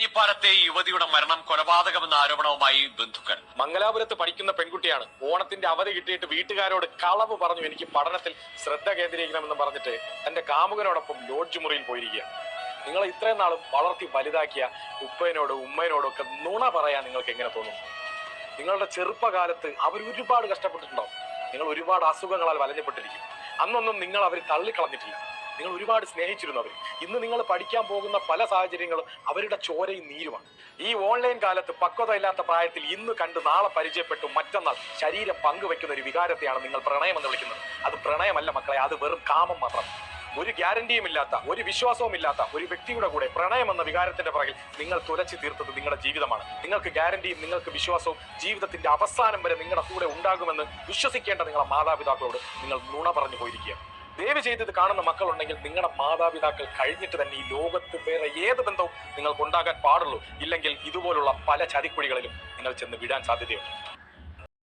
വിഴിഞ്ഞിപ്പാലത്തെ യുവതിയുടെ മരണം കൊലപാതകമെന്ന ആരോപണവുമായി ബന്ധുക്കൾ. മംഗലാപുരത്ത് പഠിക്കുന്ന പെൺകുട്ടിയാണ്. ഓണത്തിന്റെ അവധി കിട്ടിയിട്ട് വീട്ടുകാരോട് കളവ് പറഞ്ഞു എനിക്ക് പഠനത്തിൽ ശ്രദ്ധ കേന്ദ്രീകരിക്കണമെന്ന് പറഞ്ഞിട്ട് തന്റെ കാമുകനോടൊപ്പം ലോഡ്ജ് മുറിയിൽ പോയിരിക്കുക. നിങ്ങൾ ഇത്രയും നാളും വളർത്തി വലുതാക്കിയ ഉപ്പനോടും ഉമ്മനോടും ഒക്കെ നുണ പറയാൻ നിങ്ങൾക്ക് എങ്ങനെ തോന്നും? നിങ്ങളുടെ ചെറുപ്പകാലത്ത് അവർ ഒരുപാട് കഷ്ടപ്പെട്ടിട്ടുണ്ടാവും. നിങ്ങൾ ഒരുപാട് അസുഖങ്ങളാൽ വലഞ്ഞപ്പെട്ടിരിക്കും. അന്നൊന്നും നിങ്ങൾ അവർ തള്ളിക്കളഞ്ഞിട്ടില്ല. നിങ്ങൾ ഒരുപാട് സ്നേഹിച്ചിരുന്നു അവർ. ഇന്ന് നിങ്ങൾ പഠിക്കാൻ പോകുന്ന പല സാഹചര്യങ്ങളും അവരുടെ ചോരയും നീരുമാണ്. ഈ ഓൺലൈൻ കാലത്ത് പക്വത ഇല്ലാത്ത പ്രായത്തിൽ ഇന്ന് കണ്ട് നാളെ പരിചയപ്പെട്ടു മറ്റന്നാൾ ശരീരം പങ്കുവെക്കുന്ന ഒരു വികാരത്തെയാണ് നിങ്ങൾ പ്രണയം എന്ന് വിളിക്കുന്നത്. അത് പ്രണയമല്ല മക്കളെ, അത് വെറും കാമം മാത്രം. ഒരു ഗ്യാരണ്ടിയും ഇല്ലാത്ത, ഒരു വിശ്വാസവും ഇല്ലാത്ത ഒരു വ്യക്തിയുടെ കൂടെ പ്രണയം എന്ന വികാരത്തിന്റെ പുറകിൽ നിങ്ങൾ തുലച്ചു തീർത്തത് നിങ്ങളുടെ ജീവിതമാണ്. നിങ്ങൾക്ക് ഗ്യാരണ്ടിയും നിങ്ങൾക്ക് വിശ്വാസവും ജീവിതത്തിന്റെ അവസാനം വരെ നിങ്ങളുടെ കൂടെ ഉണ്ടാകുമെന്ന് വിശ്വസിക്കേണ്ട നിങ്ങളുടെ മാതാപിതാക്കളോട് നിങ്ങൾ നുണ പറഞ്ഞു പോയിരിക്കുക. ദയവ് ചെയ്തത് കാണുന്ന മക്കളുണ്ടെങ്കിൽ നിങ്ങളുടെ മാതാപിതാക്കൾ കഴിഞ്ഞിട്ട് തന്നെ ഈ ലോകത്ത് വേറെ ഏത് ബന്ധവും നിങ്ങൾക്ക് ഉണ്ടാകാൻ പാടുള്ളൂ. ഇല്ലെങ്കിൽ ഇതുപോലുള്ള പല ചതിക്കുഴികളിലും നിങ്ങൾ ചെന്ന് വിടാൻ സാധ്യതയുണ്ട്.